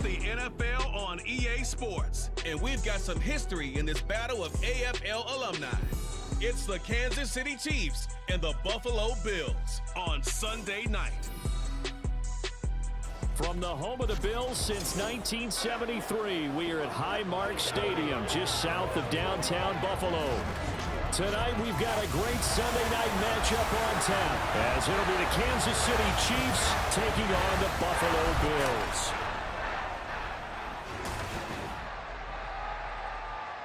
the NFL on EA Sports, and we've got some history in this battle of AFL alumni. It's the Kansas City Chiefs and the Buffalo Bills on Sunday night. From the home of the Bills since 1973, we are at Highmark Stadium, just south of downtown Buffalo. Tonight, we've got a great Sunday night matchup on tap, as it'll be the Kansas City Chiefs taking on the Buffalo Bills.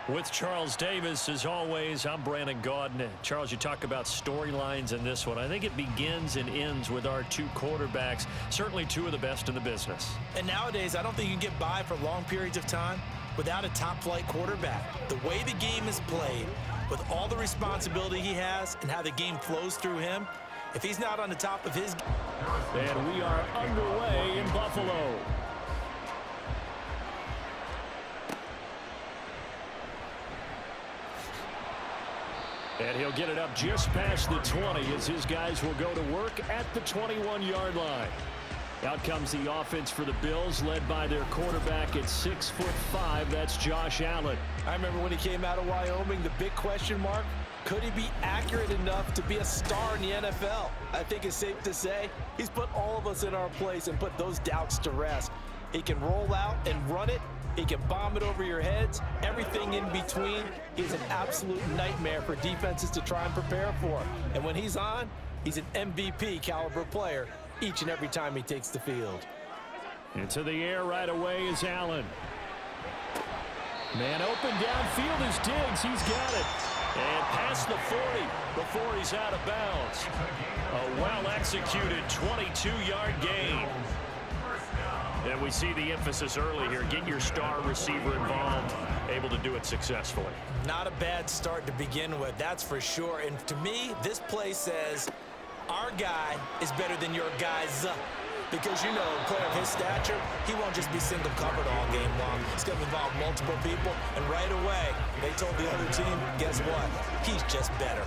With Charles Davis, as always, I'm Brandon Gaudin. Charles, you talk about storylines in this one. I think it begins and ends with our two quarterbacks, certainly two of the best in the business. And nowadays, I don't think you can get by for long periods of time without a top-flight quarterback. The way the game is played, with all the responsibility he has and how the game flows through him, if he's not on the top of his game. And we are underway in Buffalo. And he'll get it up just past the 20 as his guys will go to work at the 21-yard line. Out comes the offense for the Bills, led by their quarterback at 6'5". That's Josh Allen. I remember when he came out of Wyoming, the big question mark, could he be accurate enough to be a star in the NFL? I think it's safe to say he's put all of us in our place and put those doubts to rest. He can roll out and run it. He can bomb it over your heads. Everything in between. He's an absolute nightmare for defenses to try and prepare for. And when he's on, he's an MVP caliber player each and every time he takes the field. Into the air right away is Allen. Man open downfield is Diggs. He's got it. And past the 40 before he's out of bounds. A well-executed 22-yard gain. And we see the emphasis early here. Get your star receiver involved, able to do it successfully. Not a bad start to begin with, that's for sure. And to me, this play says, our guy is better than your guys. Because, you know, a player of his stature, he won't just be single covered all game long. It's going to involve multiple people. And right away, they told the other team, guess what? He's just better.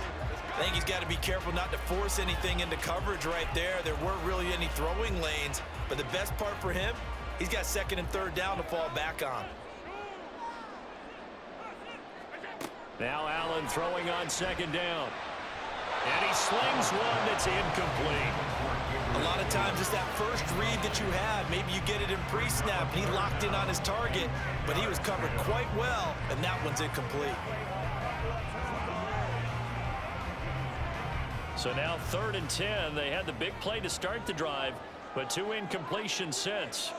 I think he's got to be careful not to force anything into coverage right there. There weren't really any throwing lanes. But the best part for him, he's got second and third down to fall back on. Now Allen throwing on second down. And he slings one that's incomplete. A lot of times it's that first read that you have. Maybe you get it in pre-snap, and he locked in on his target, but he was covered quite well, and that one's incomplete. So now 3rd and 10. They had the big play to start the drive, but 2 incompletions since.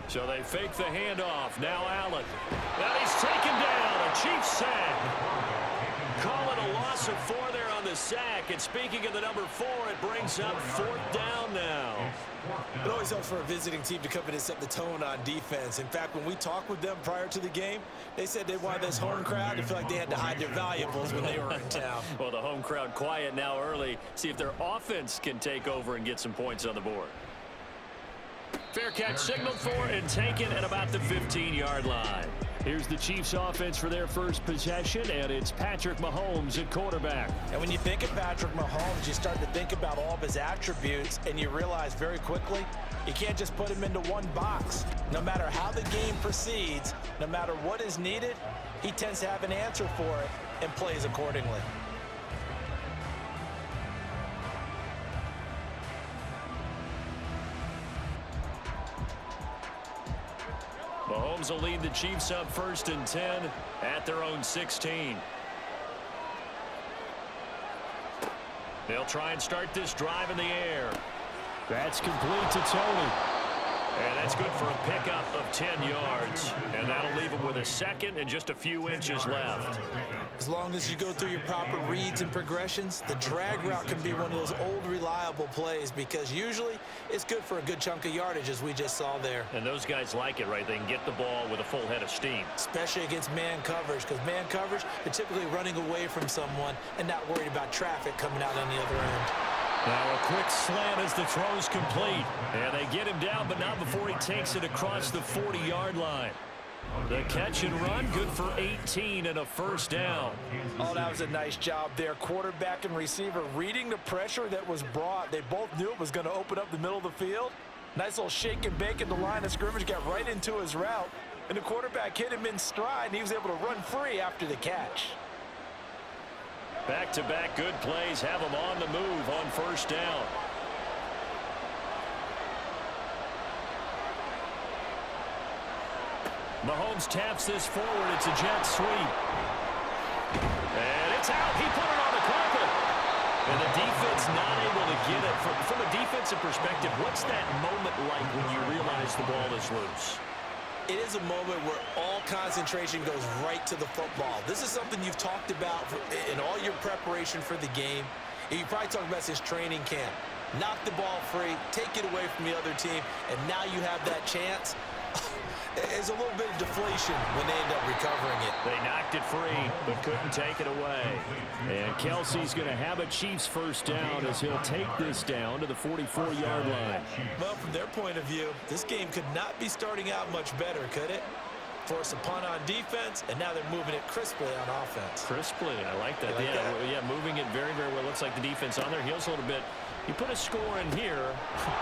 So they fake the handoff. Now Allen. And he's taken down. A Chiefs sack. Call it a loss of 4 there on the sack. And speaking of the number 4, it brings up 4th down now. It always helps for a visiting team to come in and set the tone on defense. In fact, when we talked with them prior to the game, they said they wanted this home crowd to feel like they had to hide their valuables when they were in town. Well, the home crowd quiet now early. See if their offense can take over and get some points on the board. Fair catch signaled for and taken at about the 15-yard line. Here's the Chiefs offense for their first possession, and it's Patrick Mahomes at quarterback. And when you think of Patrick Mahomes, you start to think about all of his attributes, and you realize very quickly you can't just put him into one box. No matter how the game proceeds, no matter what is needed, he tends to have an answer for it and plays accordingly. Mahomes will lead the Chiefs up 1st and 10 at their own 16. They'll try and start this drive in the air. That's complete to Tony. And that's good for a pickup of 10 yards. And that'll leave him with a second and just a few inches left. As long as you go through your proper reads and progressions, the drag route can be one of those old reliable plays because usually it's good for a good chunk of yardage as we just saw there. And those guys like it, right? They can get the ball with a full head of steam. Especially against man coverage, because man coverage, they're typically running away from someone and not worried about traffic coming out on the other end. Now a quick slant as the throw's complete. And they get him down, but not before he takes it across the 40-yard line. The catch and run, good for 18 and a first down. Oh, that was a nice job there. Quarterback and receiver reading the pressure that was brought. They both knew it was going to open up the middle of the field, Nice little shake and bake at the line of scrimmage, got right into his route, and the quarterback hit him in stride, and he was able to run free after the catch. Back-to-back good plays have him on the move on first down. Mahomes taps this forward. It's a jet sweep. And it's out. He put it on the carpet. And the defense not able to get it. From a defensive perspective, what's that moment like when you realize the ball is loose? It is a moment where all concentration goes right to the football. This is something you've talked about in all your preparation for the game. You probably talked about since training camp. Knock the ball free, take it away from the other team, and now you have that chance. There's a little bit of deflation when they end up recovering it. They knocked it free, but couldn't take it away. And Kelsey's going to have a Chiefs first down as he'll take this down to the 44-yard line. Well, from their point of view, this game could not be starting out much better, could it? Force a punt on defense, and now they're moving it crisply on offense. Crisply, I like that. Yeah, moving it very, very well. Looks like the defense on their heels a little bit. You put a score in here,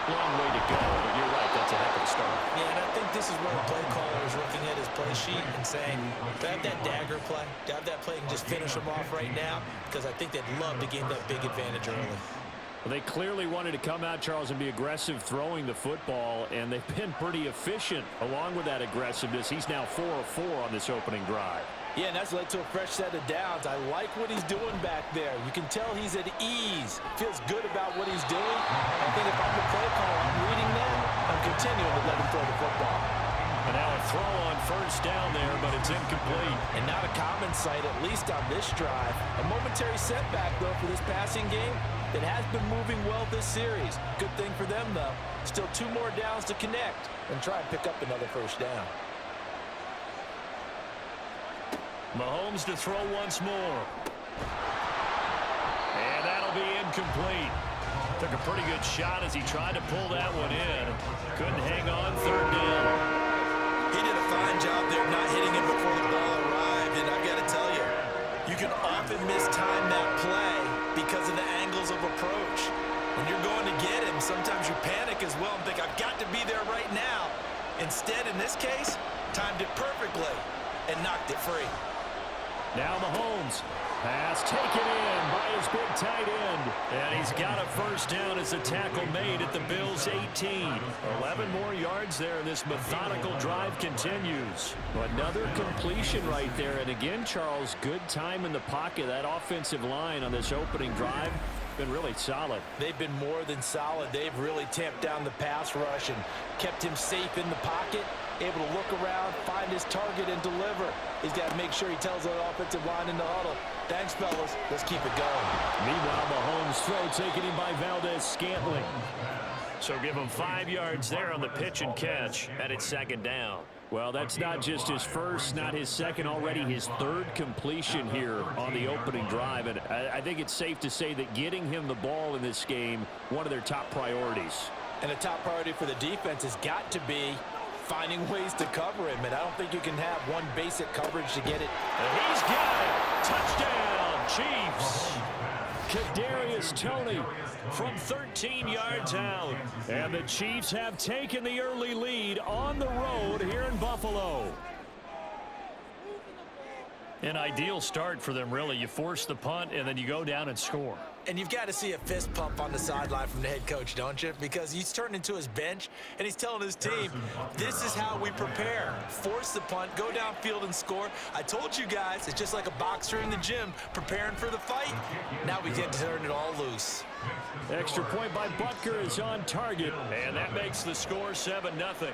long way to go. But you're right, that's a heck of a start. Yeah, and I think this is where the play caller is looking at his play sheet and saying, to have that dagger play, to have that play and just finish them off right now, because I think they'd love to gain that big advantage early. Well, they clearly wanted to come out, Charles, and be aggressive throwing the football, and they've been pretty efficient along with that aggressiveness. He's now 4 of 4 on this opening drive. Yeah, and that's led to a fresh set of downs. I like what he's doing back there. You can tell he's at ease. Feels good about what he's doing. I think if I'm the play caller, I'm reading that. I'm continuing to let him throw the football. And now a throw on first down there, but it's incomplete. And not a common sight, at least on this drive. A momentary setback, though, for this passing game that has been moving well this series. Good thing for them, though. Still 2 more downs to connect and try and pick up another first down. Mahomes to throw once more. And that'll be incomplete. Took a pretty good shot as he tried to pull that one in. Couldn't hang on third down. He did a fine job there not hitting him before the ball arrived. And I've got to tell you, you can often mistime that play because of the angles of approach. When you're going to get him, sometimes you panic as well and think, I've got to be there right now. Instead, in this case, timed it perfectly and knocked it free. Now Mahomes. Pass taken in by his big tight end. And he's got a first down as the tackle made at the Bills' 18. 11 more yards there, and this methodical drive continues. Another completion right there. And again, Charles, good time in the pocket. That offensive line on this opening drive been really solid. They've been more than solid. They've really tamped down the pass rush and kept him safe in the pocket, able to look around, find his target, and deliver. He's got to make sure he tells the offensive line in the huddle, thanks, fellas. Let's keep it going. Meanwhile, Mahomes' throw taken in by Valdez-Scantling. So give him 5 yards there on the pitch and catch, and it's second down. Well, that's not just his first, not his second, already his third completion here on the opening drive. And I think it's safe to say that getting him the ball in this game, one of their top priorities. And a top priority for the defense has got to be finding ways to cover him. And I don't think you can have one basic coverage to get it. And he's got it. Touchdown, Chiefs. Kadarius Toney from 13 yards out. And the Chiefs have taken the early lead on the road here in Buffalo. An ideal start for them, really. You force the punt, and then you go down and score. And you've got to see a fist pump on the sideline from the head coach, don't you? Because he's turned into his bench, and he's telling his team, this is how we prepare. Force the punt, go downfield and score. I told you guys, it's just like a boxer in the gym preparing for the fight. Now we get to turn it all loose. Extra point by Butker is on target, and that makes the score 7-0.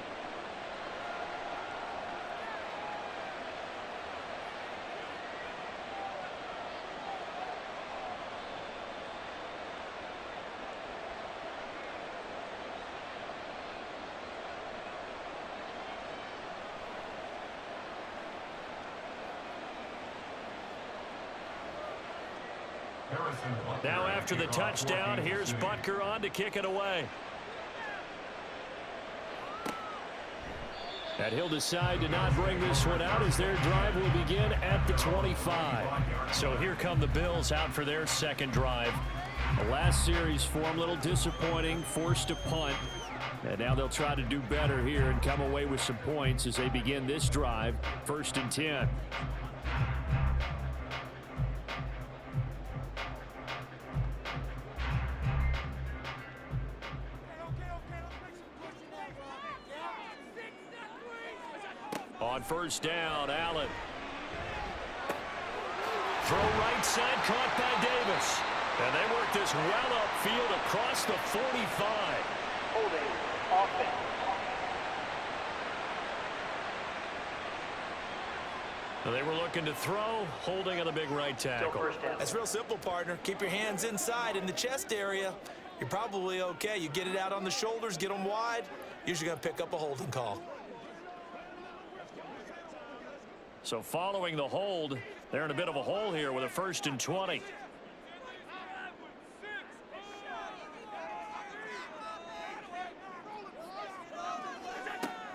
Now after the touchdown, here's Butker on to kick it away. And he'll decide to not bring this one out as their drive will begin at the 25. So here come the Bills out for their second drive. The last series for them, a little disappointing, forced to punt. And now they'll try to do better here and come away with some points as they begin this drive. 1st and 10. On 1st down, Allen. Throw right side, caught by Davis. And they work this well upfield across the 45. Holding offense. They were looking to throw, holding on the big right tackle. That's real simple, partner. Keep your hands inside in the chest area. You're probably okay. You get it out on the shoulders, get them wide. Usually going to pick up a holding call. So following the hold, they're in a bit of a hole here with a 1st and 20.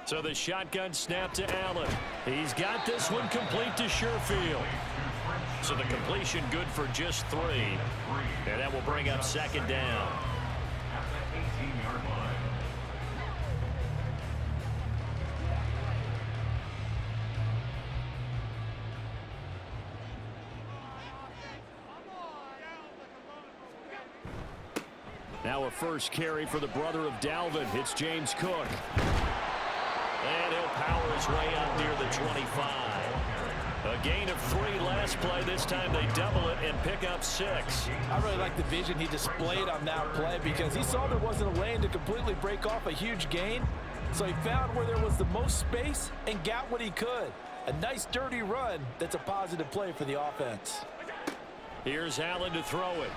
So the shotgun snap to Allen. He's got this one complete to Sherfield. So the completion good for just 3. And that will bring up 2nd down. Now a first carry for the brother of Dalvin. It's James Cook. And he'll power his way up near the 25. A gain of 3 last play. This time they double it and pick up 6. I really like the vision he displayed on that play because he saw there wasn't a lane to completely break off a huge gain. So he found where there was the most space and got what he could. A nice dirty run that's a positive play for the offense. Here's Allen to throw it.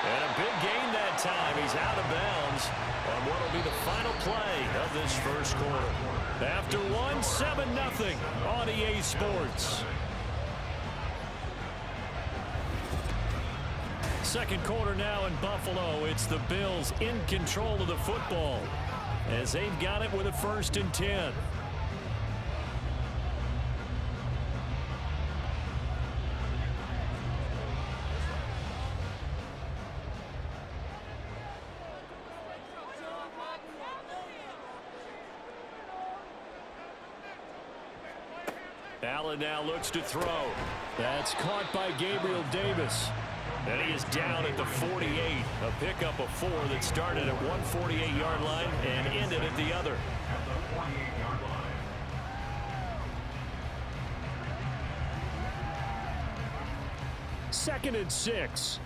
And a big gain that time. He's out of bounds on what will be the final play of this first quarter. After 1, 7-0 on EA Sports. Second quarter now in Buffalo. It's the Bills in control of the football as they've got it with a 1st and 10. Allen now looks to throw. That's caught by Gabriel Davis. And he is down at the 48. A pickup of 4 that started at 148-yard line and ended at the other. Second and 6.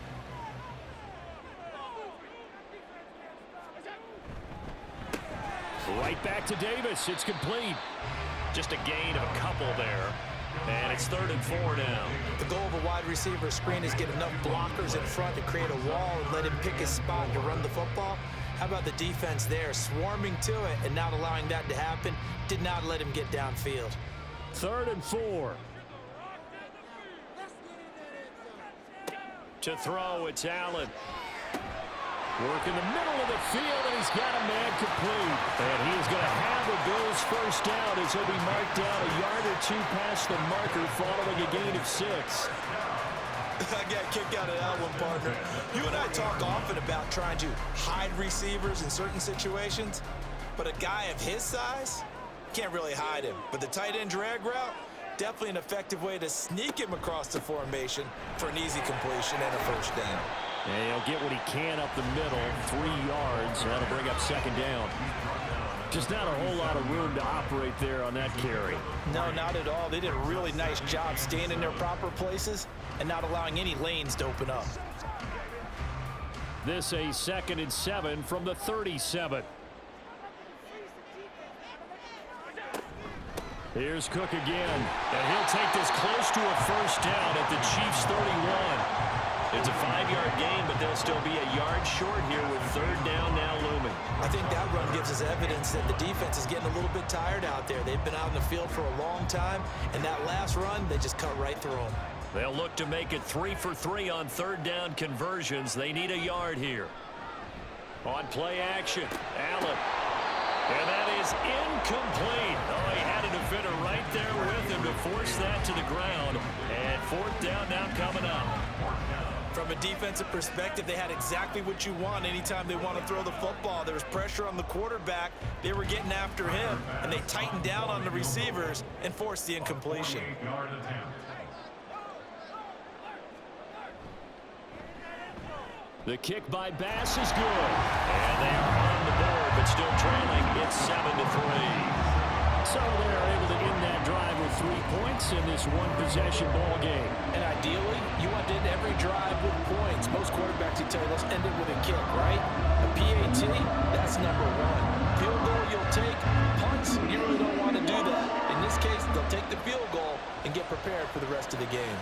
Right back to Davis. It's complete. Just a gain of a couple there. And it's 3rd and 4 now. The goal of a wide receiver screen is get enough blockers in front to create a wall and let him pick his spot to run the football. How about the defense there, swarming to it and not allowing that to happen? Did not let him get downfield. 3rd and 4. To throw, it's Allen. Work in the middle of the field, and he's got a man complete. And he is going to have the Bills first down as he'll be marked down a yard or 2 past the marker following a gain of 6. I got a kick out of that one, partner. You and I talk often about trying to hide receivers in certain situations, but a guy of his size, can't really hide him. But the tight end drag route, definitely an effective way to sneak him across the formation for an easy completion and a first down. And he'll get what he can up the middle, 3 yards. That'll bring up 2nd down. Just not a whole lot of room to operate there on that carry. No, not at all. They did a really nice job staying in their proper places and not allowing any lanes to open up. This a 2nd and 7 from the 37. Here's Cook again. And he'll take this close to a first down at the Chiefs' 31. It's a 5-yard gain, but they'll still be a yard short here with 3rd down now looming. I think that run gives us evidence that the defense is getting a little bit tired out there. They've been out in the field for a long time, and that last run, they just cut right through them. They'll look to make it 3 for 3 on 3rd down conversions. They need a yard here. On play action, Allen. And that is incomplete. Oh, he had a defender right there with him to force that to the ground. And 4th down now coming up. From a defensive perspective, they had exactly what you want anytime they want to throw the football. There was pressure on the quarterback. They were getting after him, and they tightened down on the receivers and forced the incompletion. The kick by Bass is good. And they are on the board, but still trailing. It's 7-3. So they're able to end that drive with 3 points in this one-possession ball game. And ideally, you want to end every drive with points. Most quarterbacks, you tell you, let's end it with a kick, right? A PAT, that's number 1. Field goal you'll take. Punts, you really don't want to do that. In this case, they'll take the field goal and get prepared for the rest of the game.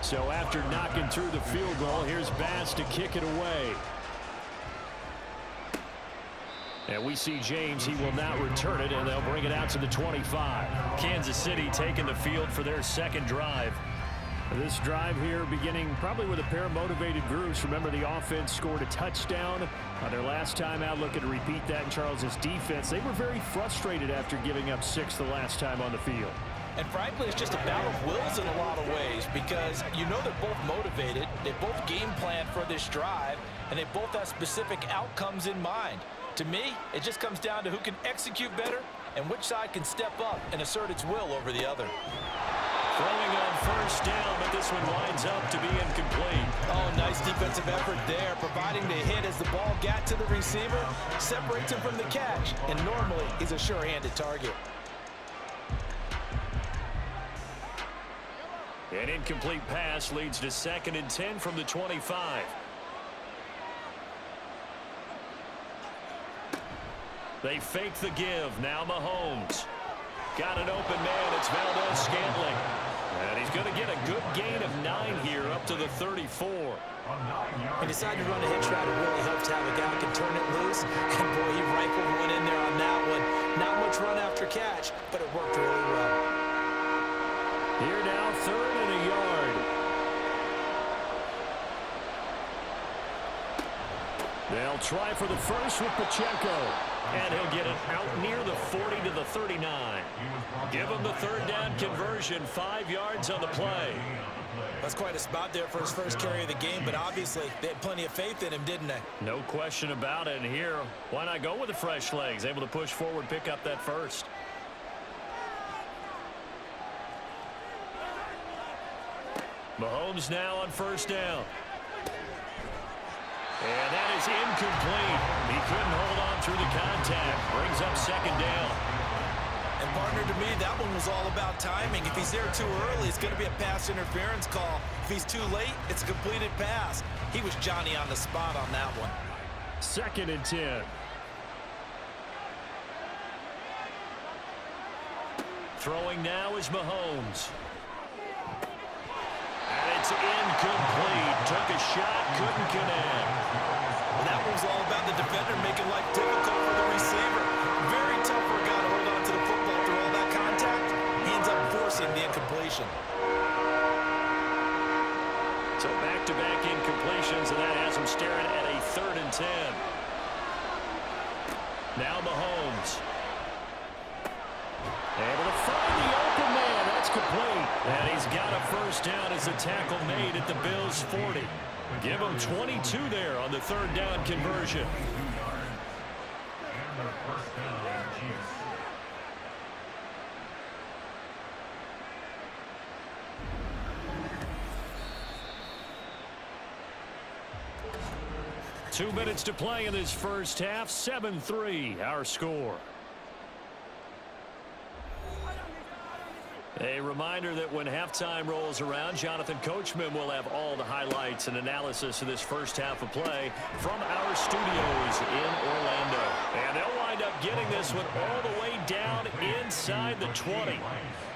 So after knocking through the field goal, here's Bass to kick it away. And we see James. He will not return it, and they'll bring it out to the 25. Kansas City taking the field for their second drive. This drive here beginning probably with a pair of motivated groups. Remember, the offense scored a touchdown on their last time out. Looking to repeat that in Charles's defense. They were very frustrated after giving up 6 the last time on the field. And frankly, it's just a battle of wills in a lot of ways because you know they're both motivated, they both game plan for this drive, and they both have specific outcomes in mind. To me, it just comes down to who can execute better and which side can step up and assert its will over the other. Throwing on first down, but this one lines up to be incomplete. Oh, nice defensive effort there, providing the hit as the ball got to the receiver, separates him from the catch, and normally he's a sure-handed target. An incomplete pass leads to 2nd and 10 from the 25. They fake the give. Now Mahomes. Got an open man. It's Valdez-Scantling. And he's going to get a good gain of 9 here up to the 34. He decided to run a hitch route. It really helped to have a guy who can turn it loose. And boy, he rifled one in there on that one. Not much run after catch, but it worked really well. Here now, 3rd and a yard. They'll try for the first with Pacheco. And he'll get it out near the 40 to the 39. Give him the 3rd down conversion, 5 yards on the play. That's quite a spot there for his first carry of the game, but obviously they had plenty of faith in him, didn't they? No question about it. And here, why not go with the fresh legs? Able to push forward, pick up that first. Mahomes now on first down. And that is incomplete. He couldn't hold on through the contact. Brings up 2nd down. And partner, to me, that one was all about timing. If he's there too early, it's going to be a pass interference call. If he's too late, it's a completed pass. He was Johnny on the spot on that one. 2nd and 10. Throwing now is Mahomes. And it's incomplete. Took a shot, couldn't connect. And that was all about the defender making life difficult for the receiver. Very tough for a guy to hold on to the football through all that contact. He ends up forcing the incompletion. So back-to-back incompletions, and that has him staring at a 3rd and 10. Now Mahomes. Able to find the open man. That's complete. And he's got a first down as the tackle made at the Bills' 40. Give him 22 there on the 3rd down conversion. Two minutes to play in this first half. 7-3 our score. A reminder that when halftime rolls around, Jonathan Coachman will have all the highlights and analysis of this first half of play from our studios in Orlando. And they'll wind up getting this one all the way down inside the 20.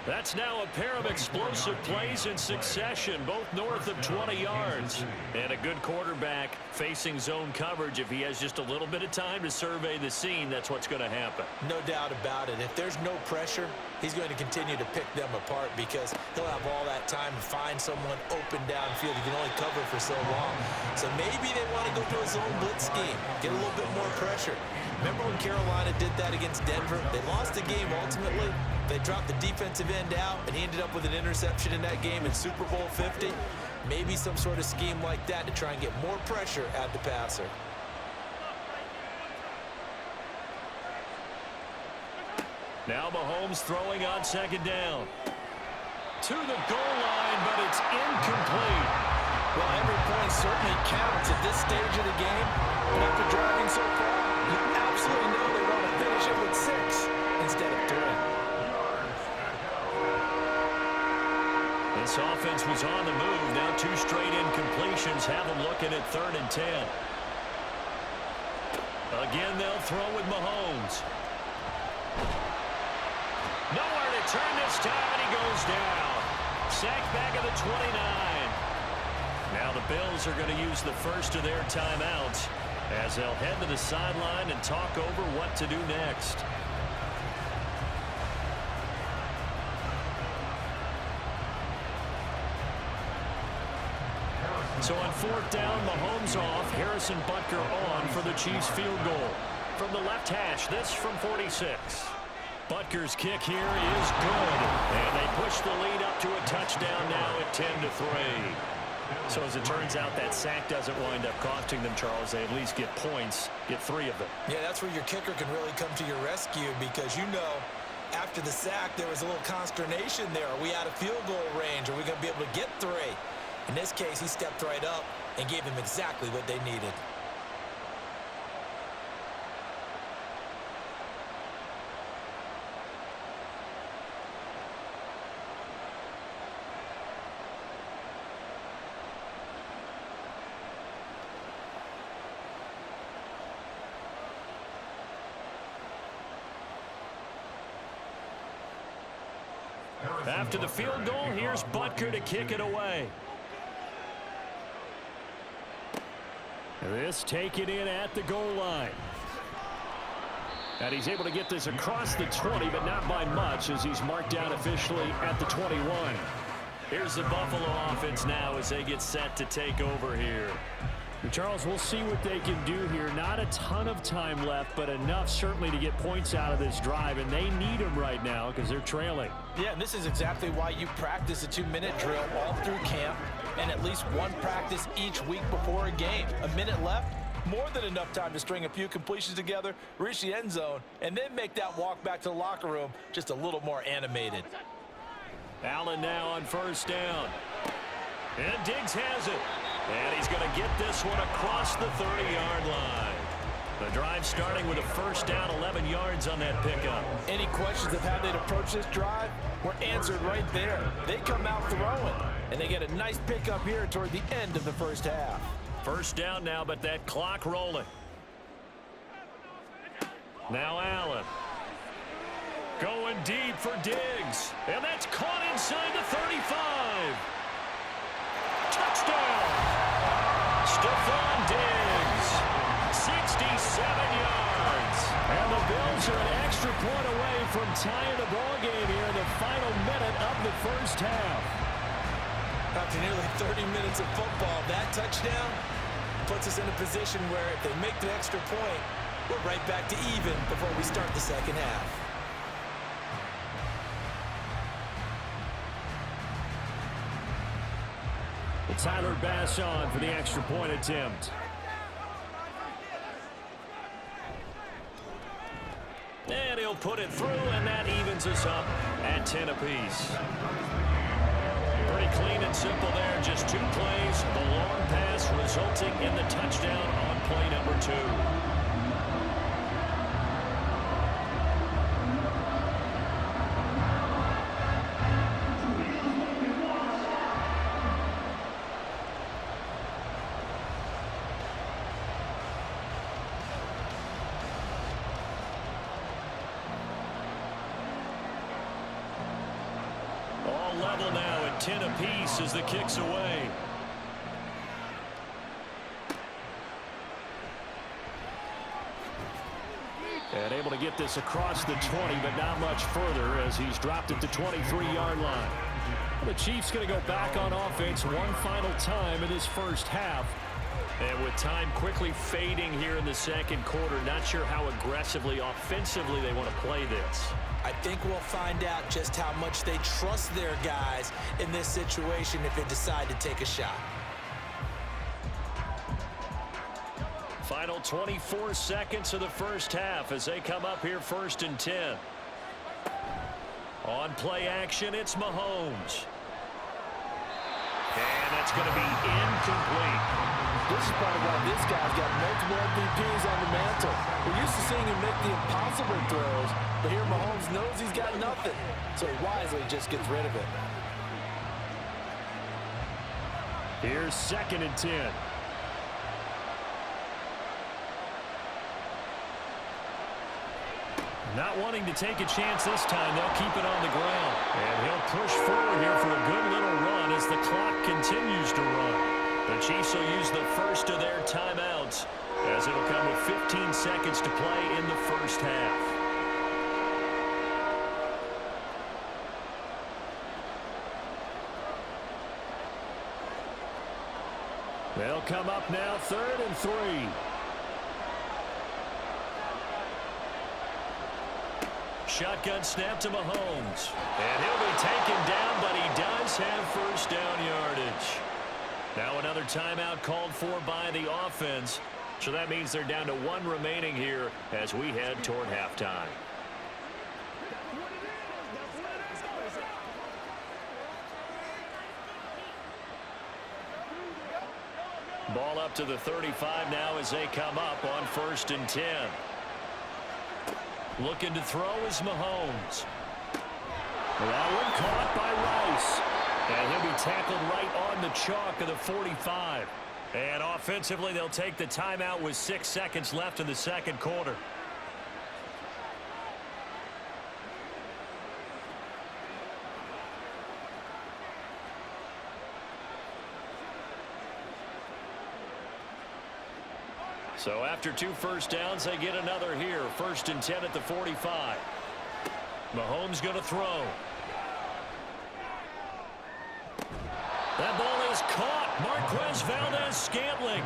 That's now a pair of explosive plays in succession, both north of 20 yards. And a good quarterback facing zone coverage. If he has just a little bit of time to survey the scene, that's what's going to happen. No doubt about it. If there's no pressure, he's going to continue to pick them apart because he'll have all that time to find someone open downfield. He can only cover for so long. So maybe they want to go to a zone blitz scheme, get a little bit more pressure. Remember when Carolina did that against Denver? They lost the game ultimately. They dropped the defensive end out, and he ended up with an interception in that game in Super Bowl 50. Maybe some sort of scheme like that to try and get more pressure at the passer. Now Mahomes throwing on second down. To the goal line, but it's incomplete. Well, every point certainly counts at this stage of the game. But after driving so far, you absolutely know they want to finish it with 6 instead of 3. This offense was on the move. Now 2 straight incompletions have them looking at 3rd and 10. Again, they'll throw with Mahomes. Nowhere to turn this time, and he goes down. Sacked back at the 29. Now the Bills are going to use the first of their timeouts as they'll head to the sideline and talk over what to do next. So on 4th down, Mahomes off, Harrison Butker on for the Chiefs field goal. From the left hash, this from 46. Butker's kick here is good, and they push the lead up to a touchdown now at 10-3. So as it turns out, that sack doesn't wind up costing them, Charles. They at least get points, get 3 of them. Yeah, that's where your kicker can really come to your rescue because, you know, after the sack, there was a little consternation there. Are we out of field goal range? Are we going to be able to get 3? In this case, he stepped right up and gave them exactly what they needed. After the field goal, here's Butker to kick it away. This taken in at the goal line. And he's able to get this across the 20, but not by much as he's marked down officially at the 21. Here's the Buffalo offense now as they get set to take over here. Charles, we'll see what they can do here. Not a ton of time left, but enough certainly to get points out of this drive, and they need them right now because they're trailing. Yeah, and this is exactly why you practice a 2-minute drill all through camp and at least one practice each week before a game. A minute left, more than enough time to string a few completions together, reach the end zone, and then make that walk back to the locker room just a little more animated. Allen now on 1st down. And Diggs has it. And he's going to get this one across the 30-yard line. The drive starting with a 1st down, 11 yards on that pickup. Any questions of how they'd approach this drive were answered right there. They come out throwing, and they get a nice pickup here toward the end of the first half. 1st down now, but that clock rolling. Now Allen. Going deep for Diggs. And that's caught inside the 35. Touchdown! Stephon Diggs, 67 yards. And the Bills are an extra point away from tying the ball game here in the final minute of the first half. After nearly 30 minutes of football, that touchdown puts us in a position where if they make the extra point, we're right back to even before we start the second half. Tyler Bass on for the extra point attempt. And he'll put it through, and that evens us up at 10 apiece. Pretty clean and simple there. Just 2 plays. The long pass resulting in the touchdown on play number 2. Level now at 10 apiece as the kick's away. And able to get this across the 20, but not much further as he's dropped at the 23-yard line. The Chiefs going to go back on offense one final time in this first half. And with time quickly fading here in the second quarter, not sure how aggressively, offensively they want to play this. I think we'll find out just how much they trust their guys in this situation if they decide to take a shot. Final 24 seconds of the first half as they come up here 1st and 10. On play action, it's Mahomes. And that's going to be incomplete. This is part of why this guy's got multiple MVPs on the mantle. We're used to seeing him make the impossible throws, but here Mahomes knows he's got nothing, so he wisely just gets rid of it. Here's 2nd and 10. Not wanting to take a chance this time, they'll keep it on the ground. And he'll push forward here for a good little run as the clock continues to run. The Chiefs will use the first of their timeouts as it'll come with 15 seconds to play in the first half. They'll come up now 3rd and 3. Shotgun snap to Mahomes. And he'll be taken down, but he does have first down yardage. Now another timeout called for by the offense. So that means they're down to 1 remaining here as we head toward halftime. Ball up to the 35 now as they come up on 1st and 10. Looking to throw is Mahomes. That one caught by Rice. And he'll be tackled right on the chalk of the 45. And offensively, they'll take the timeout with 6 seconds left in the second quarter. So after 2 first downs, they get another here. 1st and 10 at the 45. Mahomes going to throw. That ball is caught. Marquez Valdez-Scantling.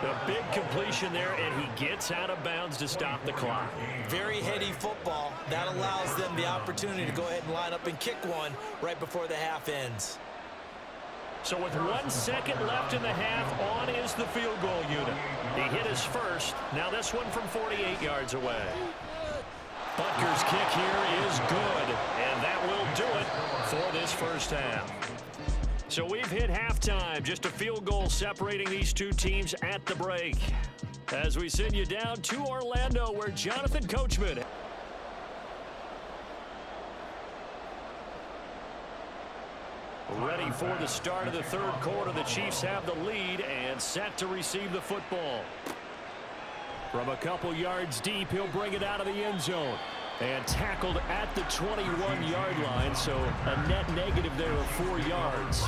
A big completion there, and he gets out of bounds to stop the clock. Very heady football. That allows them the opportunity to go ahead and line up and kick one right before the half ends. So with 1 second left in the half, on is the field goal unit. He hit his first. Now this one from 48 yards away. Butker's kick here is good, and that will do it for this first half. So we've hit halftime, just a field goal separating these two teams at the break. As we send you down to Orlando, where Jonathan Coachman. Ready for the start of the third quarter. The Chiefs have the lead and set to receive the football. From a couple yards deep, he'll bring it out of the end zone. And tackled at the 21-yard line, so a net negative there of 4 yards.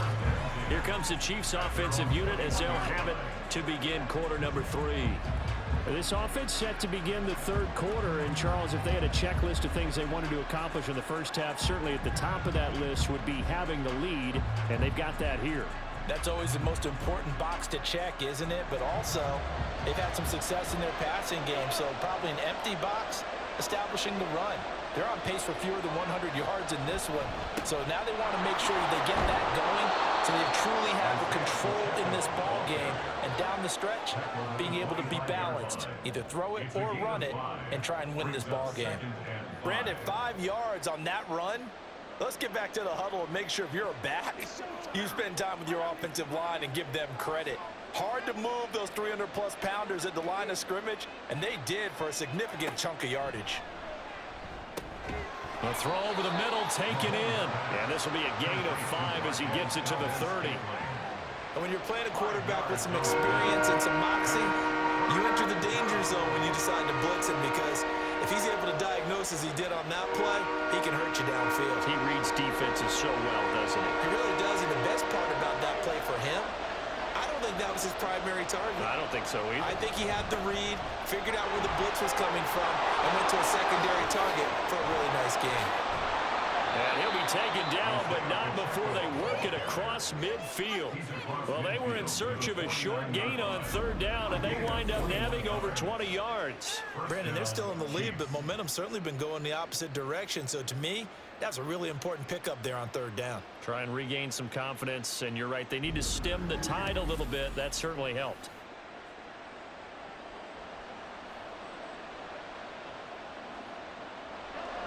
Here comes the Chiefs offensive unit as they'll have it to begin quarter number 3. This offense set to begin the third quarter, and Charles, if they had a checklist of things they wanted to accomplish in the first half, certainly at the top of that list would be having the lead, and they've got that here. That's always the most important box to check, isn't it? But also, they've had some success in their passing game, so probably an empty box, establishing the run. They're on pace for fewer than 100 yards in this one. So now they want to make sure that they get that going so they truly have the control in this ball game. And down the stretch, being able to be balanced. Either throw it or run it and try and win this ball game. Brandon, 5 yards on that run. Let's get back to the huddle and make sure if you're a back, you spend time with your offensive line and give them credit. Hard to move those 300-plus pounders at the line of scrimmage, and they did for a significant chunk of yardage. A throw over the middle, taken in. And this will be a gain of 5 as he gets it to the 30. And when you're playing a quarterback with some experience and some moxie, you enter the danger zone when you decide to blitz him, because if he's able to diagnose as he did on that play, he can hurt you downfield. He reads defenses so well, doesn't he? He really does, and the best part about that play for him, I don't don't think that was his primary target. I don't think so either. I think he had the read, figured out where the blitz was coming from, and went to a secondary target for a really nice game. And he'll be taken down, but not before they work it across midfield. Well, they were in search of a short gain on third down, and they wind up nabbing over 20 yards. Brandon, they're still in the lead, but momentum's certainly been going the opposite direction. So to me, that's a really important pickup there on third down. Try and regain some confidence, and you're right, they need to stem the tide a little bit. That certainly helped.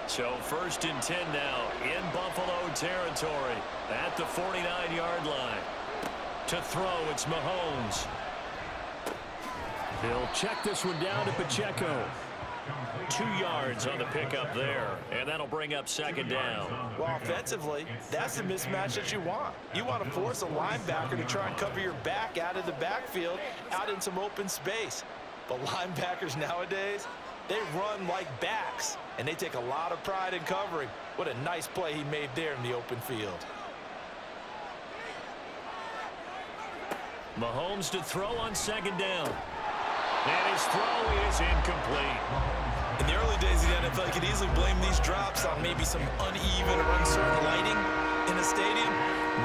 So 1st and 10 now in Buffalo territory at the 49-yard line. To throw, it's Mahomes. He'll check this one down to Pacheco. 2 yards on the pickup there, and that'll bring up 2nd down. Well, offensively, that's the mismatch that you want. You want to force a linebacker to try and cover your back out of the backfield, out in some open space. But linebackers nowadays, they run like backs, and they take a lot of pride in covering. What a nice play he made there in the open field. Mahomes to throw on 2nd down. And his throw is incomplete. In the early days of the NFL, you could easily blame these drops on maybe some uneven or uncertain lighting in a stadium.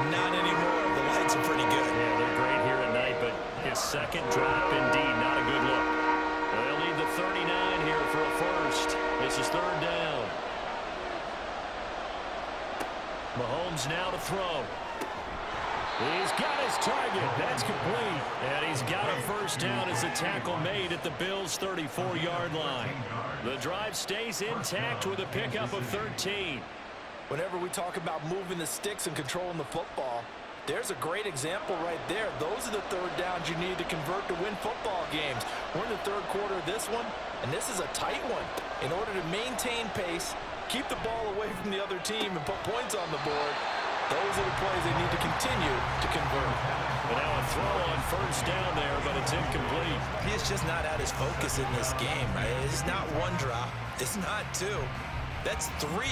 Not anymore. The lights are pretty good. Yeah, they're great here at night, but his 2nd drop, indeed, not a good look. They'll need the 39 here for a first. This is 3rd down. Mahomes now to throw. He's got his target. That's complete. And he's got a 1st down as the tackle made at the Bills' 34-yard line. The drive stays intact with a pickup of 13. Whenever we talk about moving the sticks and controlling the football, there's a great example right there. Those are the 3rd downs you need to convert to win football games. We're in the 3rd quarter of this one, and this is a tight one. In order to maintain pace, keep the ball away from the other team, and put points on the board, those are the plays they need to continue to convert. But now a throw on 1st down there, but it's incomplete. He's just not at his focus in this game. It's not 1 drop. It's not 2. That's 3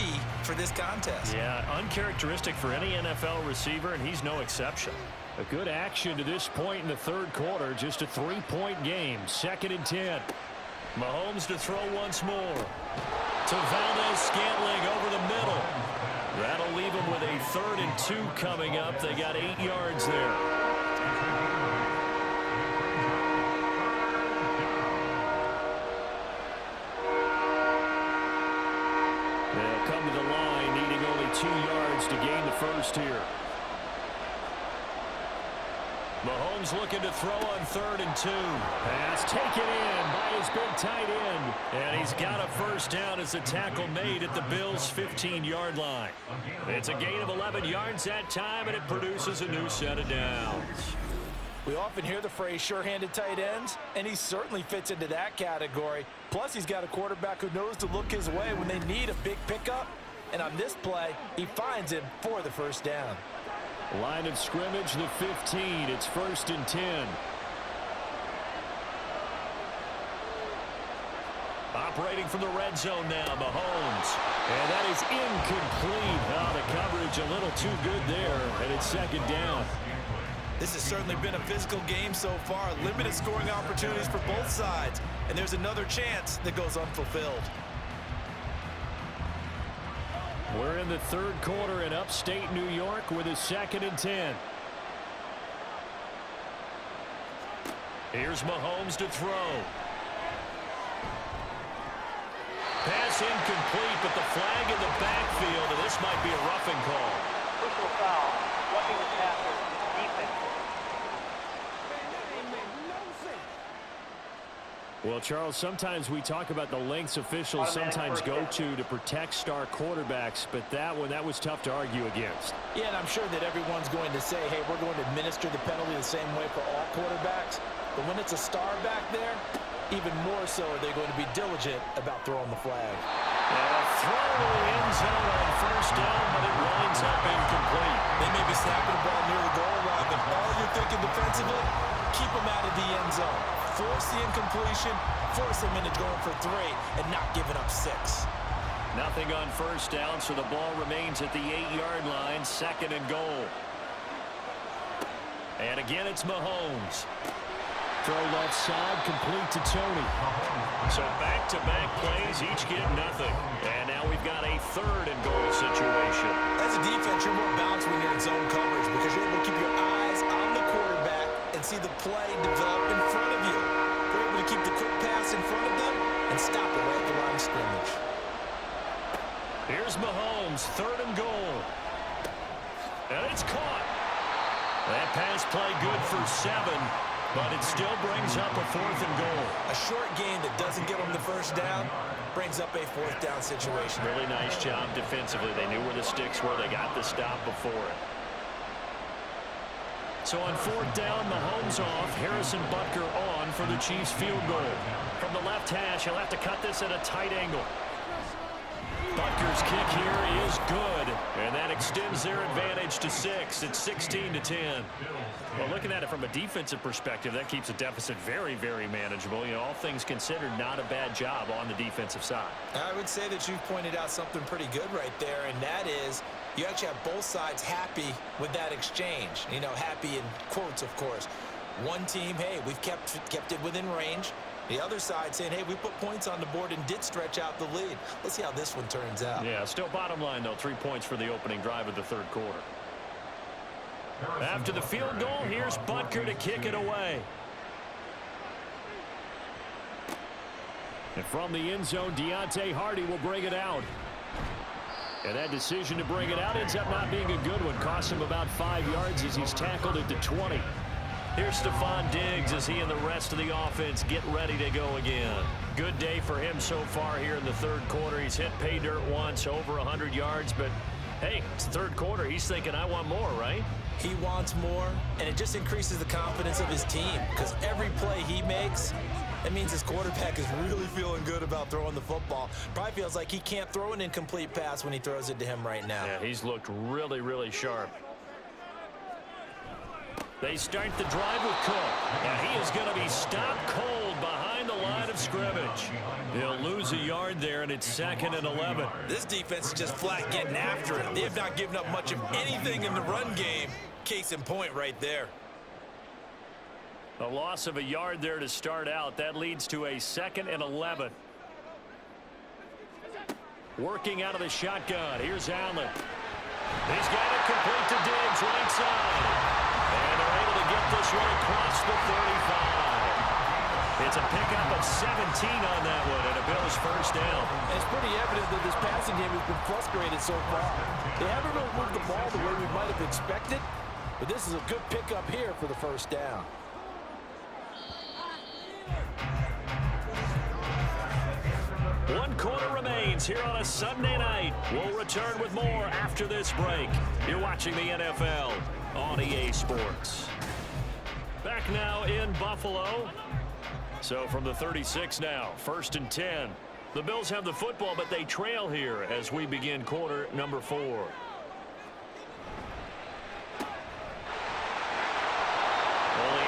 for this contest. Yeah, uncharacteristic for any NFL receiver, and he's no exception. A good action to this point in the 3rd quarter. Just a 3-point game. 2nd and 10. Mahomes to throw once more. To Valdez-Scantling over the middle. That'll leave him with a 3rd and 2 coming up. They got 8 yards there. They'll come to the line, needing only 2 yards to gain the 1st here. Mahomes looking to throw on 3rd and 2. Pass taken in by his big tight end. And he's got a 1st down as the tackle made at the Bills' 15-yard line. It's a gain of 11 yards that time, and it produces a new set of downs. We often hear the phrase sure-handed tight ends, and he certainly fits into that category. Plus, he's got a quarterback who knows to look his way when they need a big pickup. And on this play, he finds him for the 1st down. Line of scrimmage, the 15. It's 1st and 10. Operating from the red zone now, Mahomes. And that is incomplete. Oh, the coverage a little too good there, and it's 2nd down. This has certainly been a physical game so far. Limited scoring opportunities for both sides. And there's another chance that goes unfulfilled. We're in the 3rd quarter in upstate New York with a 2nd and 10. Here's Mahomes to throw. Pass incomplete, but the flag in the backfield, and this might be a roughing call. Personal foul. Roughing the passer. Defense. Well, Charles, sometimes we talk about the lengths officials sometimes go to protect star quarterbacks, but that was tough to argue against. Yeah, and I'm sure that everyone's going to say, hey, we're going to administer the penalty the same way for all quarterbacks. But when it's a star back there, even more so are they going to be diligent about throwing the flag. A throw to the end zone on 1st down, but it winds up incomplete. They may be snapping the ball near the goal line, but all you're thinking defensively, keep them out of the end zone. Force the incompletion, force them into going for 3, and not giving up 6. Nothing on 1st down, so the ball remains at the 8-yard line, 2nd and goal. And again, it's Mahomes. Throw left side, complete to Tony. So back-to-back plays, each get nothing. And now we've got a 3rd and goal situation. As a defense, you're more balanced when you're in zone coverage because you're able to keep your eyes on the quarterback and see the play develop in front of you. You're able to keep the quick pass in front of them and stop it right at the line of scrimmage. Here's Mahomes, 3rd and goal. And it's caught. That pass play good for 7. But it still brings up a 4th and goal. A short game that doesn't get them the first down brings up a 4th down situation. Really nice job defensively. They knew where the sticks were. They got the stop before it. So on 4th down, Mahomes off. Harrison Butker on for the Chiefs field goal. From the left hash, he'll have to cut this at a tight angle. Butker's kick here is good, and that extends their advantage to 6. It's 16-10. Well, looking at it from a defensive perspective, that keeps the deficit very, very manageable. You know, all things considered, not a bad job on the defensive side. I would say that you've pointed out something pretty good right there, and that is you actually have both sides happy with that exchange. You know, happy in quotes, of course. One team, hey, we've kept it within range. The other side saying, hey, we put points on the board and did stretch out the lead. Let's see how this one turns out. Yeah, still bottom line, though, 3 points for the opening drive of the 3rd quarter. After the field goal, here's Butker to kick it away. And from the end zone, Deontay Hardy will bring it out. And that decision to bring it out ends up not being a good one. Cost him about 5 yards as he's tackled at the 20. Here's Stephon Diggs as he and the rest of the offense get ready to go again. Good day for him so far here in the 3rd quarter. He's hit pay dirt once, over 100 yards, but hey, it's the 3rd quarter. He's thinking, I want more, right? He wants more, and it just increases the confidence of his team because every play he makes, that means his quarterback is really feeling good about throwing the football. Probably feels like he can't throw an incomplete pass when he throws it to him right now. Yeah, he's looked really, really sharp. They start the drive with Cook. And he is going to be stopped cold behind the line of scrimmage. He'll lose a yard there, and it's 2nd and 11. This defense is just flat getting after it. They have not given up much of anything in the run game. Case in point right there. A loss of a yard there to start out. That leads to a 2nd and 11. Working out of the shotgun. Here's Allen. He's got it complete to Diggs, right side. And they're able to get this one across the 35. It's a pickup of 17 on that one, and a Bills first down. And it's pretty evident that this passing game has been frustrated so far. They haven't really moved the ball the way we might have expected, but this is a good pickup here for the first down. One quarter remains here on a Sunday night. We'll return with more after this break. You're watching the NFL on EA Sports. Back now in Buffalo. So from the 36 now, 1st and 10. The Bills have the football, but they trail here as we begin quarter number 4. Only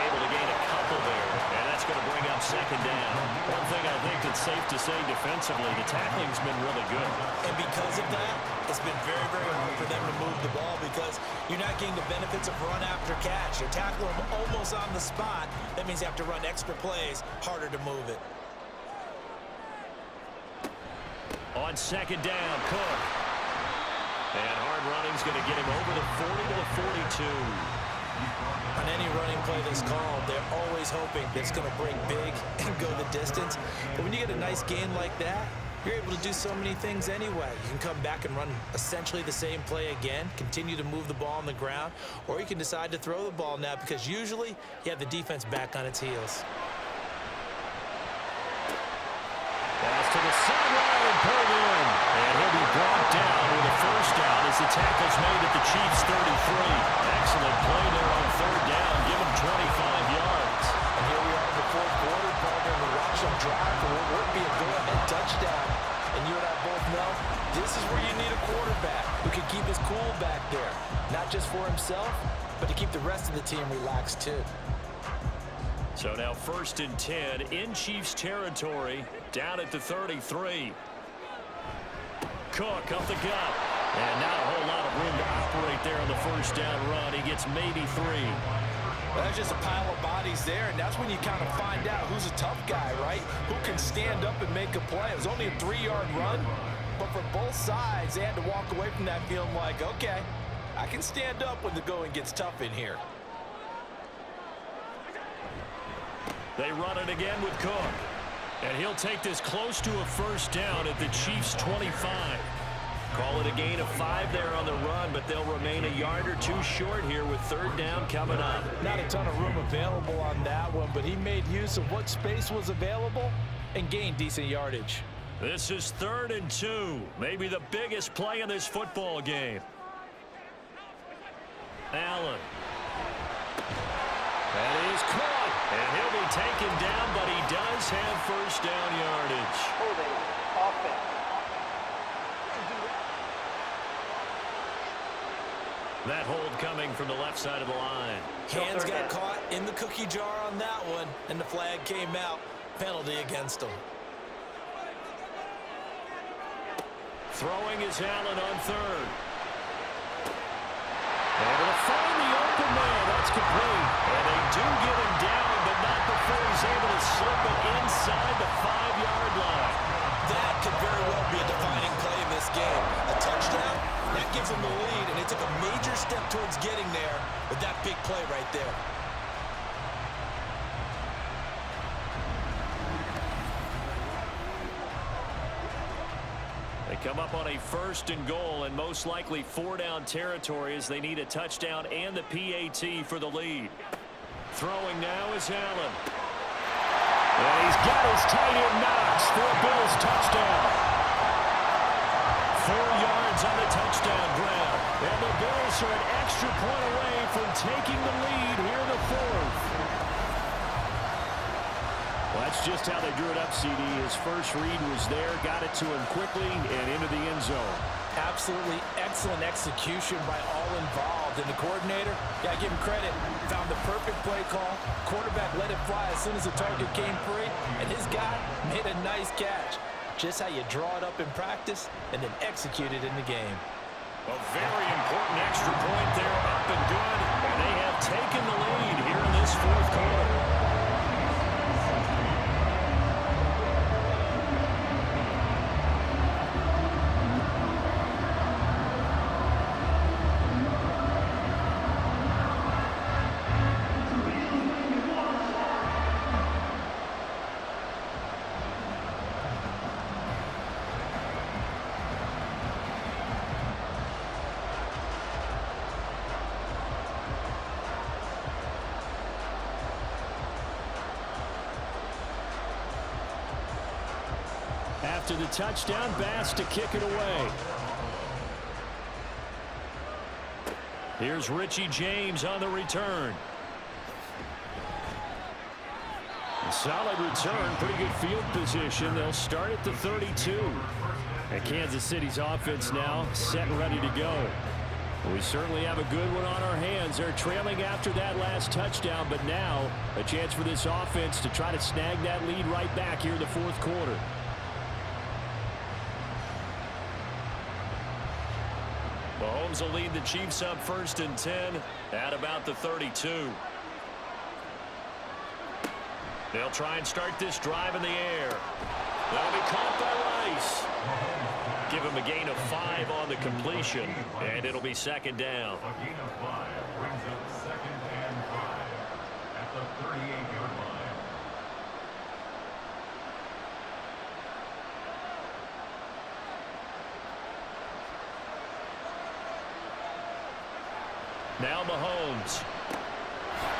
able to gain a couple there, and that's going to bring up 2nd down. One thing I think it's safe to say defensively, the tackling's been really good. And because of that, it's been very, very hard for them to move the ball because you're not getting the benefits of run after catch. You're tackling them almost on the spot. That means you have to run extra plays, harder to move it. On 2nd down, Cook. And hard running's going to get him over the 40 to the 42. On any running play that's called, they're always hoping that it's going to break big and go the distance. But when you get a nice gain like that, you're able to do so many things anyway. You can come back and run essentially the same play again, continue to move the ball on the ground, or you can decide to throw the ball now because usually you have the defense back on its heels. Pass to the sideline and pulled in. And he'll be brought down with a first down as the tackle's made at the Chiefs' 33. Excellent play there on 3rd down. Give him 25 yards. And here we are in the 4th quarter, partner, and watch them drive for what would be a go-ahead touchdown. And you and I both know this is where you need a quarterback who can keep his cool back there. Not just for himself, but to keep the rest of the team relaxed too. So now 1st and 10 in Chiefs territory, down at the 33. Cook up the gut. And not a whole lot of room to operate there on the first down run. He gets maybe 3. That's just a pile of bodies there, and that's when you kind of find out who's a tough guy, right? Who can stand up and make a play. It was only a 3-yard run, but for both sides, they had to walk away from that feeling like, okay, I can stand up when the going gets tough in here. They run it again with Cook. And he'll take this close to a first down at the Chiefs' 25. Call it a gain of 5 there on the run, but they'll remain a yard or two short here with third down coming up. Not a ton of room available on that one, but he made use of what space was available and gained decent yardage. This is 3rd and 2, maybe the biggest play in this football game. Allen. That is caught, and he'll be taken down, but he does have first down yardage. Holding offense. That hold coming from the left side of the line. Hands got caught in the cookie jar on that one, and the flag came out. Penalty against him. Throwing is Allen on 3rd. Able to find the open man. That's complete. And they do get him down, but not before he's able to slip it inside the 5-yard line. That could very well be a defining play in this game. A touchdown, that gives them the lead, and they took a major step towards getting there with that big play right there. They come up on a 1st and goal, and most likely 4-down territory as they need a touchdown and the PAT for the lead. Throwing now is Allen. And he's got his tight end Knox for a Bills touchdown. 4 yards on the touchdown ground. And the Bills are an extra point away from taking the lead here in the 4th. Well, that's just how they drew it up, CD. His first read was there, got it to him quickly, and into the end zone. Absolutely excellent execution by all involved. And the coordinator, got to give him credit, found the perfect play call. Quarterback let it fly as soon as the target came free, and his guy made a nice catch. Just how you draw it up in practice and then execute it in the game. A very important extra point there, up and good, and they have taken the lead here in this 4th quarter. After the touchdown, Bass to kick it away. Here's Richie James on the return. A solid return, pretty good field position. They'll start at the 32. And Kansas City's offense now set and ready to go. We certainly have a good one on our hands. They're trailing after that last touchdown, but now a chance for this offense to try to snag that lead right back here in the 4th quarter. Mahomes will lead the Chiefs up 1st and 10 at about the 32. They'll try and start this drive in the air. That'll be caught by Rice. Give him a gain of 5 on the completion, and it'll be 2nd down. A gain of 5 brings up 2nd and 5 at the 38-yard line. Now Mahomes.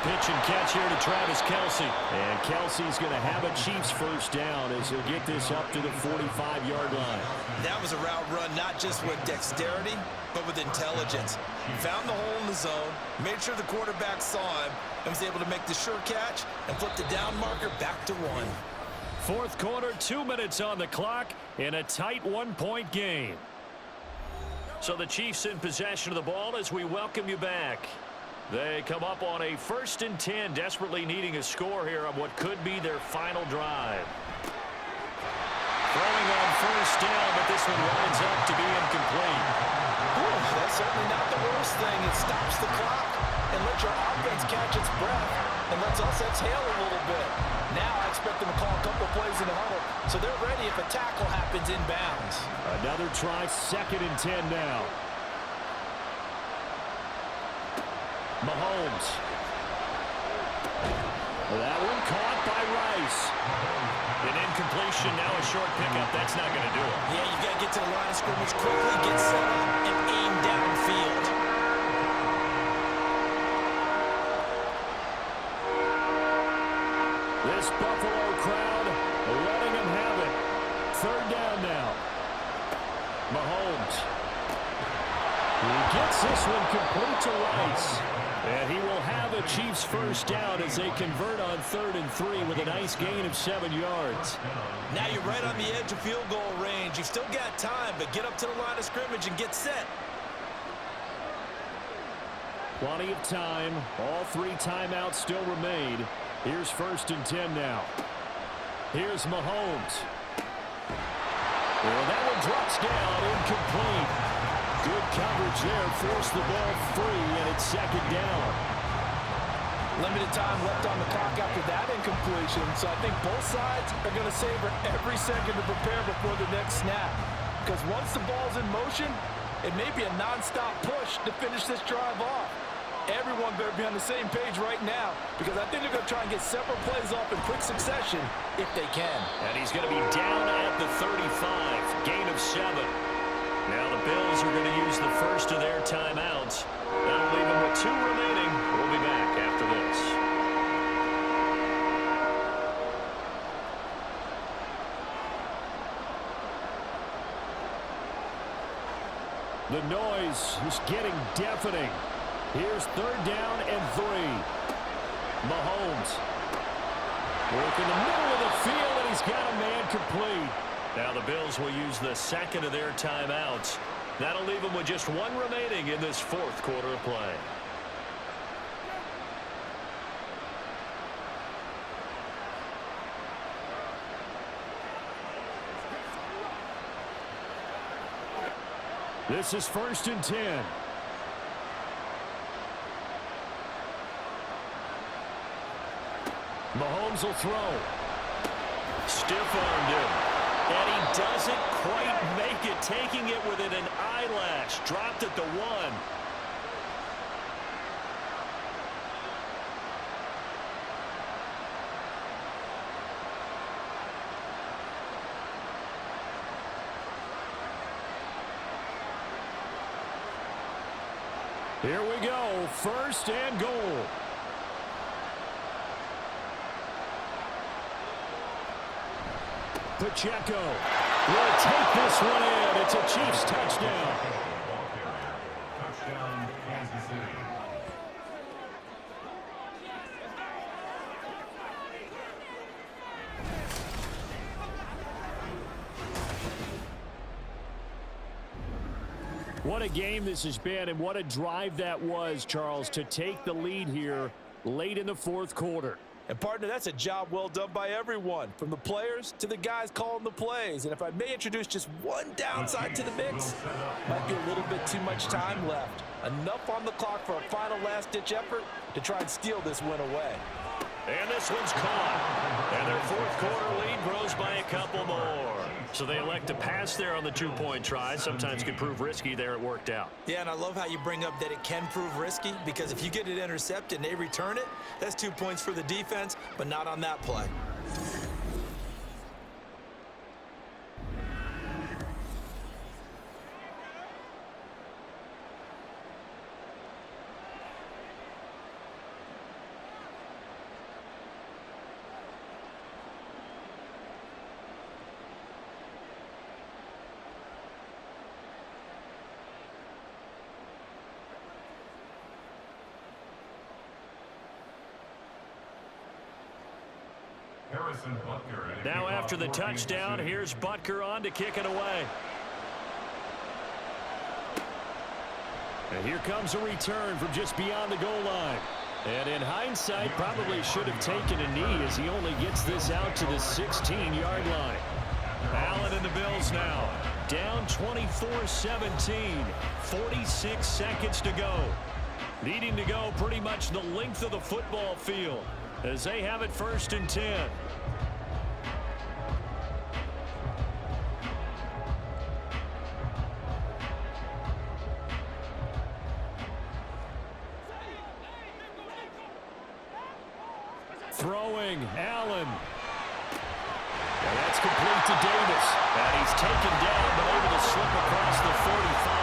Pitch and catch here to Travis Kelce. And Kelce's going to have a Chiefs first down as he'll get this up to the 45-yard line. That was a route run not just with dexterity, but with intelligence. Found the hole in the zone, made sure the quarterback saw him, and was able to make the sure catch and flip the down marker back to 1. 4th quarter, 2 minutes on the clock in a tight 1-point game. So the Chiefs in possession of the ball as we welcome you back. They come up on a 1st and 10, desperately needing a score here on what could be their final drive. Throwing on 1st down, but this one winds up to be incomplete. That's certainly not the worst thing. It stops the clock. and let your offense catch its breath, and lets us exhale a little bit. Now I expect them to call a couple plays in the huddle, so they're ready if a tackle happens inbounds. Another try, 2nd and 10 now. Mahomes. That one caught by Rice. An incompletion, now a short pickup. That's not going to do it. Yeah, you've got to get to the line of scrimmage quickly, get set up, and aim downfield. This Buffalo crowd letting them have it. 3rd down now. Mahomes. He gets this one complete to Rice. And he will have a Chiefs first down as they convert on 3rd and 3 with a nice gain of 7 yards. Now you're right on the edge of field goal range. You've still got time, but get up to the line of scrimmage and get set. Plenty of time. All 3 timeouts still remain. Here's 1st and 10 now. Here's Mahomes. And that one drops down, incomplete. Good coverage there, forced the ball free, and it's 2nd down. Limited time left on the clock after that incompletion, so I think both sides are going to savor every second to prepare before the next snap. Because once the ball's in motion, it may be a nonstop push to finish this drive off. Everyone better be on the same page right now, because I think they're going to try and get several plays off in quick succession if they can. And he's going to be down at the 35, gain of 7. Now the Bills are going to use the first of their timeouts. That'll leave them with 2 remaining. We'll be back after this. The noise is getting deafening. Here's 3rd down and 3. Mahomes. Work in the middle of the field, and he's got a man complete. Now the Bills will use the 2nd of their timeouts. That'll leave them with just 1 remaining in this 4th quarter of play. This is 1st and 10. Mahomes will throw. Stiff-armed him. And he doesn't quite make it, taking it within an eyelash. Dropped at the 1. Here we go, 1st and goal. Pacheco will take this one in. It's a Chiefs touchdown. Touchdown, Kansas City. What a game this has been, and what a drive that was, Charles, to take the lead here late in the 4th quarter. And, partner, that's a job well done by everyone, from the players to the guys calling the plays. And if I may introduce just one downside to the mix, might be a little bit too much time left. Enough on the clock for a final last-ditch effort to try and steal this win away. And this one's caught. And their 4th quarter lead grows by a couple more. So they elect to pass there on the 2-point try. Sometimes could prove risky there. It worked out. Yeah, and I love how you bring up that it can prove risky, because if you get it intercepted and they return it, that's 2 points for the defense, but not on that play. Now after the touchdown, here's Butker on to kick it away. And here comes a return from just beyond the goal line. And in hindsight, probably should have taken a knee as he only gets this out to the 16-yard line. Allen and the Bills now down 24-17. 46 seconds to go. needing to go pretty much the length of the football field as they have it 1st and 10. Throwing, Allen. And that's complete to Davis. And he's taken down, but able to slip across the 45.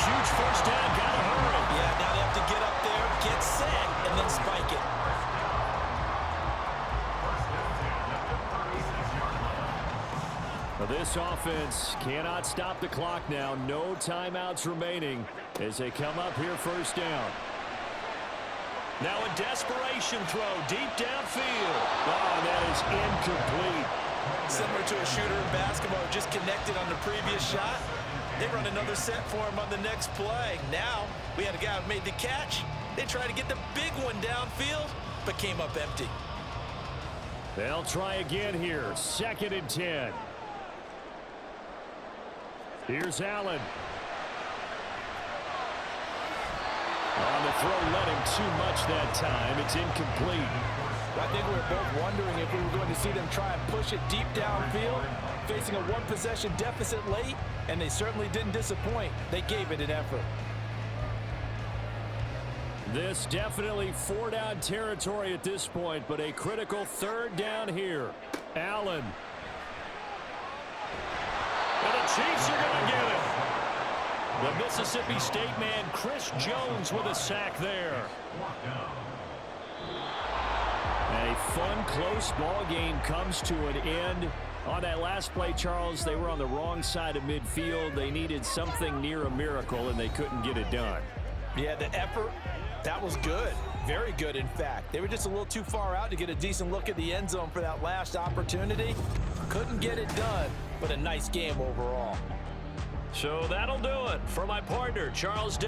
Huge first down, gotta hurry. Yeah, now they have to get up there, get set, and then spike it. Well, this offense cannot stop the clock now. No timeouts remaining as they come up here 1st down. Now a desperation throw deep downfield. Oh, that is incomplete. Similar to a shooter in basketball, just connected on the previous shot. They run another set for him on the next play. Now we had a guy who made the catch. They tried to get the big one downfield, but came up empty. They'll try again here. 2nd and 10. Here's Allen. On the throw, led him too much that time. It's incomplete. I think we were both wondering if we were going to see them try and push it deep downfield, facing a one-possession deficit late, and they certainly didn't disappoint. They gave it an effort. This definitely 4-down territory at this point, but a critical 3rd down here. Allen. And the Chiefs are going to get it. The Mississippi State man, Chris Jones, with a sack there. A fun, close ball game comes to an end. On that last play, Charles, they were on the wrong side of midfield. They needed something near a miracle, and they couldn't get it done. Yeah, the effort, that was good. Very good, in fact. They were just a little too far out to get a decent look at the end zone for that last opportunity. Couldn't get it done, but a nice game overall. So that'll do it for my partner, Charles